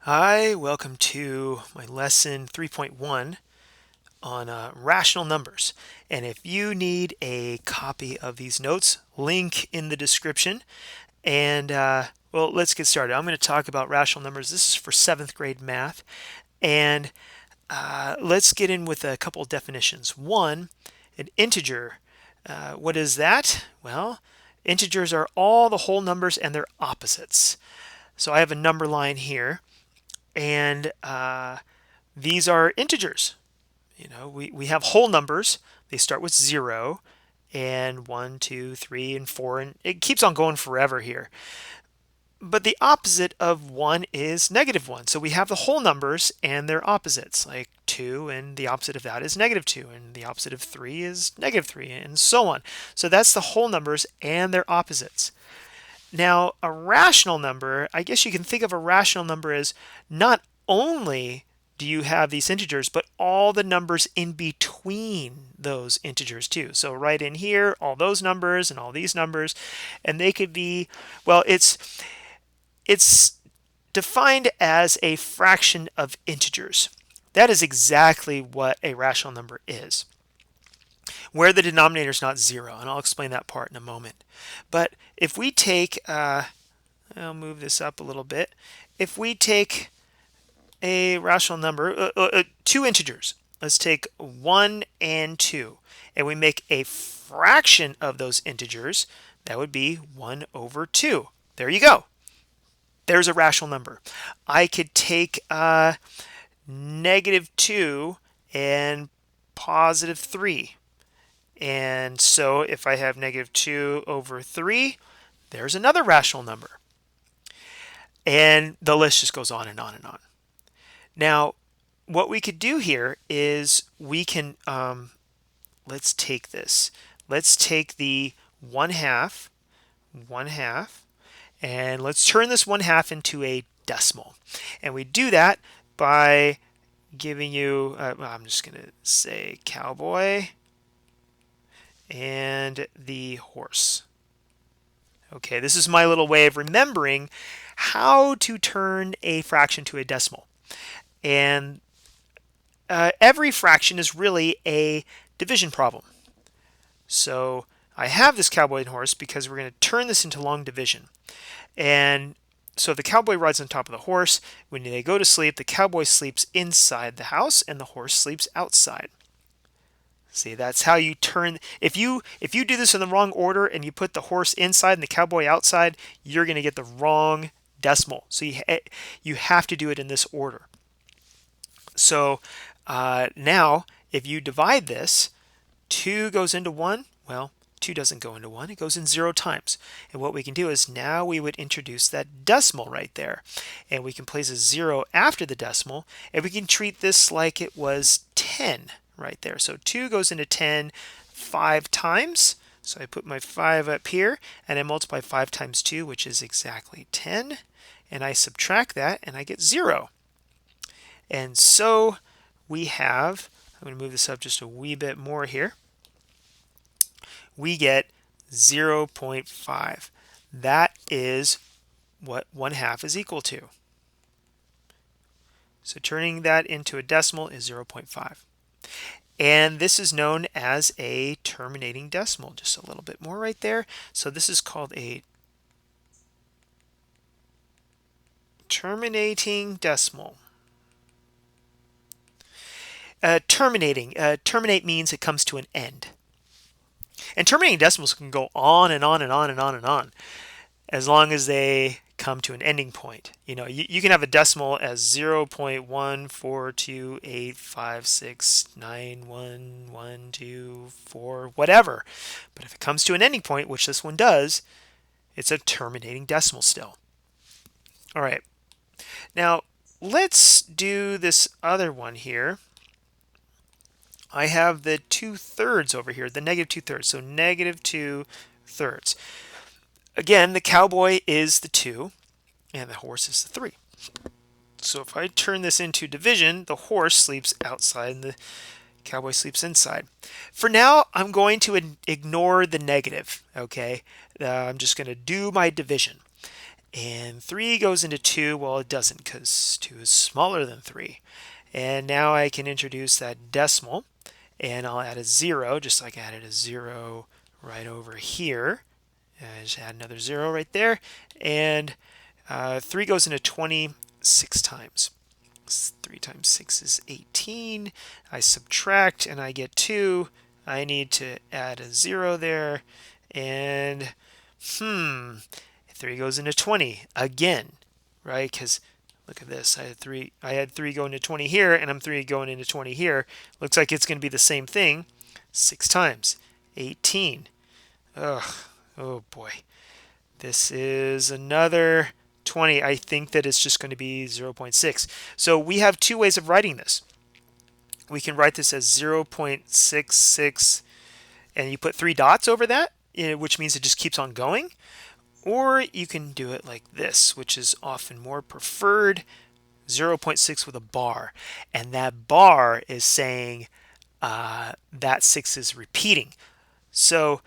Hi, welcome to my lesson 3.1 on rational numbers. And if you need a copy of these notes, link in the description. And well, let's get started. I'm going to talk about rational numbers. This is for 7th grade math. And let's get in with a couple of definitions. One, an integer. What is that? Well, integers are all the whole numbers and their opposites. So I have a number line here, and these are integers. We have whole numbers. They start with 0 and 1, 2, 3, and 4, and it keeps on going forever here. But the opposite of 1 is -1. So we have the whole numbers and their opposites, like 2, and the opposite of that is -2, and the opposite of 3 is -3, and so on. So that's the whole numbers and their opposites. Now, a rational number, I guess you can think of a rational number as not only do you have these integers, but all the numbers in between those integers too. So right in here, all those numbers and all these numbers, and they could be, well, it's defined as a fraction of integers. That is exactly what a rational number is, where the denominator is not 0, and I'll explain that part in a moment. But if we take, I'll move this up a little bit. If we take a rational number, two integers, let's take 1 and 2, and we make a fraction of those integers, that would be 1 over 2. There you go. There's a rational number. I could take -2 and +3. And so if I have -2 over 3, there's another rational number. And the list just goes on and on and on. Now, what we could do here is we can, let's take this. Let's take the 1/2, and let's turn this 1/2 into a decimal. And we do that by giving you, I'm just going to say cowboy and the horse. Okay, this is my little way of remembering how to turn a fraction to a decimal. And every fraction is really a division problem. So I have this cowboy and horse because we're going to turn this into long division. And so the cowboy rides on top of the horse. When they go to sleep, the cowboy sleeps inside the house and the horse sleeps outside. See, that's how you turn. If you do this in the wrong order and you put the horse inside and the cowboy outside, you're going to get the wrong decimal. So you have to do it in this order. So now, if you divide this, 2 goes into 1. Well, 2 doesn't go into 1. It goes in 0 times. And what we can do is now we would introduce that decimal right there. And we can place a 0 after the decimal. And we can treat this like it was 10 right there. So 2 goes into 10 5 times. So I put my 5 up here, and I multiply 5 times 2, which is exactly 10. And I subtract that, and I get 0. And so we have, I'm going to move this up just a wee bit more here. We get 0.5. That is what 1/2 is equal to. So turning that into a decimal is 0.5. And this is known as a terminating decimal. Just a little bit more right there. So this is called a terminating decimal. Terminate means it comes to an end. And terminating decimals can go on and on and on and on and on, as long as they come to an ending point. You can have a decimal as 0.14285691124, whatever. But if it comes to an ending point, which this one does, it's a terminating decimal still. All right. Now, let's do this other one here. I have the 2/3 over here, the -2/3. So -2/3. Again, the cowboy is the 2 and the horse is the 3. So if I turn this into division, the horse sleeps outside and the cowboy sleeps inside. For now, I'm going to ignore the negative, okay? I'm just going to do my division. And 3 goes into 2. Well, it doesn't because 2 is smaller than 3. And now I can introduce that decimal, and I'll add a 0, just like I added a 0 right over here. I just add another 0 right there. And 3 goes into 20 6 times. 3 times 6 is 18. I subtract and I get 2. I need to add a 0 there. And 3 goes into 20 again, right? Because look at this. I had 3 going to 20 here, and I'm 3 going into 20 here. Looks like it's going to be the same thing 6 times. 18. Ugh. Oh boy. This is another 20. I think that it's just going to be 0.6. So we have two ways of writing this. We can write this as 0.66, and you put 3 dots over that, which means it just keeps on going. Or you can do it like this, which is often more preferred, 0.6 with a bar. And that bar is saying that 6 is repeating. So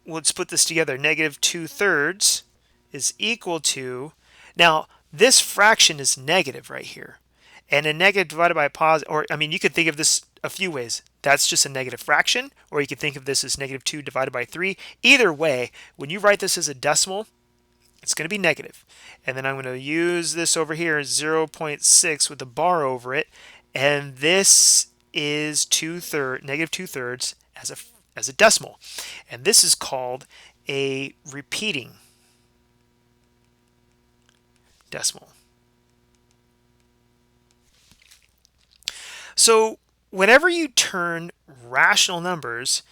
let's put this together. Negative 2/3 is equal to, now this fraction is negative right here. And a negative divided by a positive, or I mean, you could think of this a few ways. That's just a negative fraction, or you could think of this as negative 2 divided by 3. Either way, when you write this as a decimal, it's going to be negative. And then I'm going to use this over here, 0.6 with the bar over it. And this is negative 2/3 as a decimal. And this is called a repeating decimal. So whenever you turn rational numbers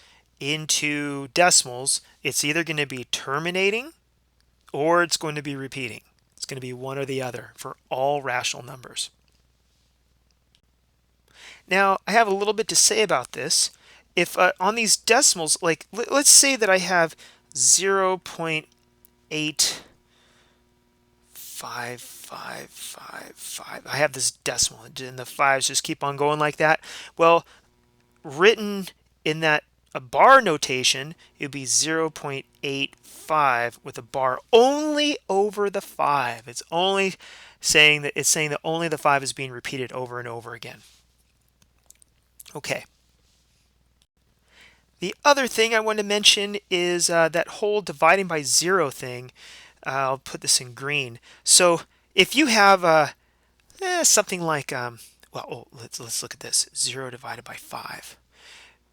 into decimals, it's either going to be terminating or it's going to be repeating. It's going to be one or the other for all rational numbers. Now, I have a little bit to say about this. If on these decimals, like let's say that I have 0.85555. I have this decimal and the fives just keep on going like that. Well, written in that a bar notation, it would be 0.85 with a bar only over the 5. It's saying that only the 5 is being repeated over and over again. Okay. The other thing I want to mention is that whole dividing by 0 thing. I'll put this in green. So if you have something like, let's look at this. 0 divided by 5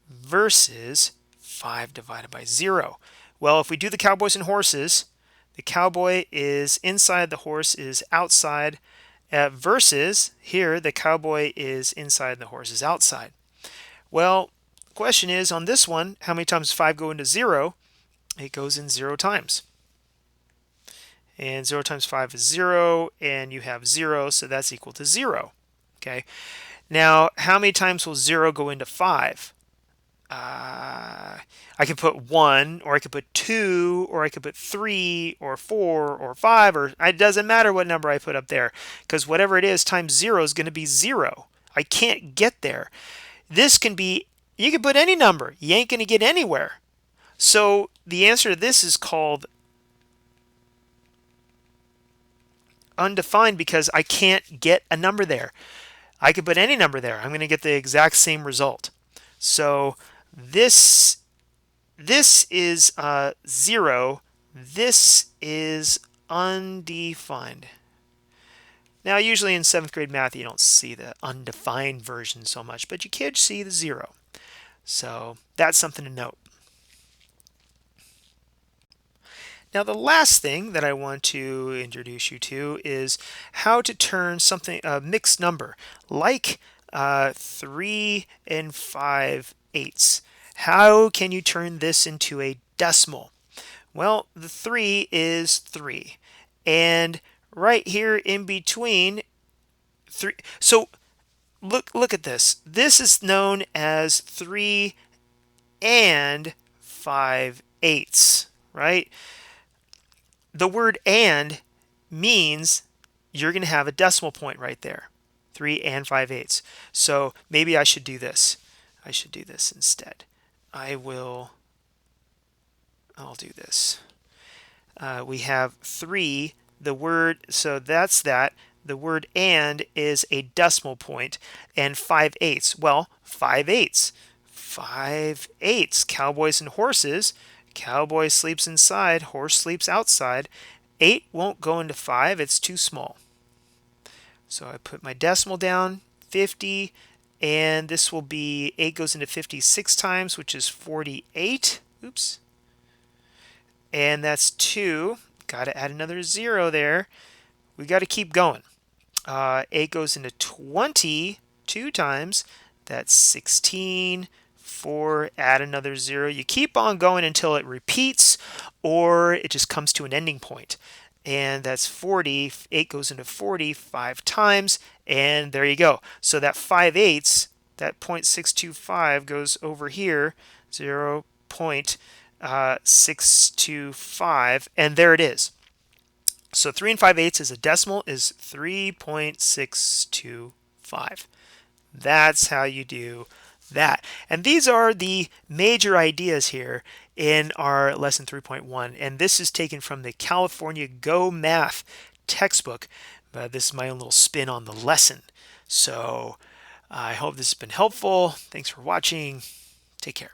versus 5 divided by 0. Well, if we do the cowboys and horses, the cowboy is inside, the horse is outside, versus here the cowboy is inside, the horse is outside. Well, the question is on this one, how many times 5 go into 0? It goes in 0 times. And 0 times 5 is 0, and you have 0, so that's equal to 0. Okay. Now, how many times will 0 go into 5? I could put 1, or I could put 2, or I could put 3, or 4, or 5, or it doesn't matter what number I put up there, because whatever it is times 0 is going to be 0. I can't get there. This can be, you can put any number. You ain't going to get anywhere. So the answer to this is called undefined because I can't get a number there. I could put any number there. I'm going to get the exact same result. So this is 0. This is undefined. Now, usually in 7th grade math, you don't see the undefined version so much, but you can see the 0. So that's something to note. Now, the last thing that I want to introduce you to is how to turn something, a mixed number, like 3 and 5/8. How can you turn this into a decimal? Well, the 3 is 3. And right here in between 3, so look at this. This is known as 3 and 5/8, right? The word and means you're going to have a decimal point right there. 3 and 5/8. So maybe I should do this. I should do this instead. I'll do this. we have 3. The word, so that's that. The word and is a decimal point, and 5/8. Well, 5/8. 5/8. Cowboys and horses. Cowboy sleeps inside, horse sleeps outside. 8 won't go into 5, it's too small. So I put my decimal down, 50, and this will be 8 goes into 50 6 times, which is 48. Oops. And that's 2. Got to add another 0 there. We got to keep going. 8 goes into 20 2 times. That's 16. 4, add another 0. You keep on going until it repeats or it just comes to an ending point. And that's 40. 8 goes into 40 5 times. And there you go. So that 5/8, that 0.625 goes over here, 0.625, and there it is. So 3 and 5/8 is a decimal is 3.625. That's how you do that. And these are the major ideas here in our lesson 3.1. And this is taken from the California Go Math textbook. This is my own little spin on the lesson. So I hope this has been helpful. Thanks for watching. Take care.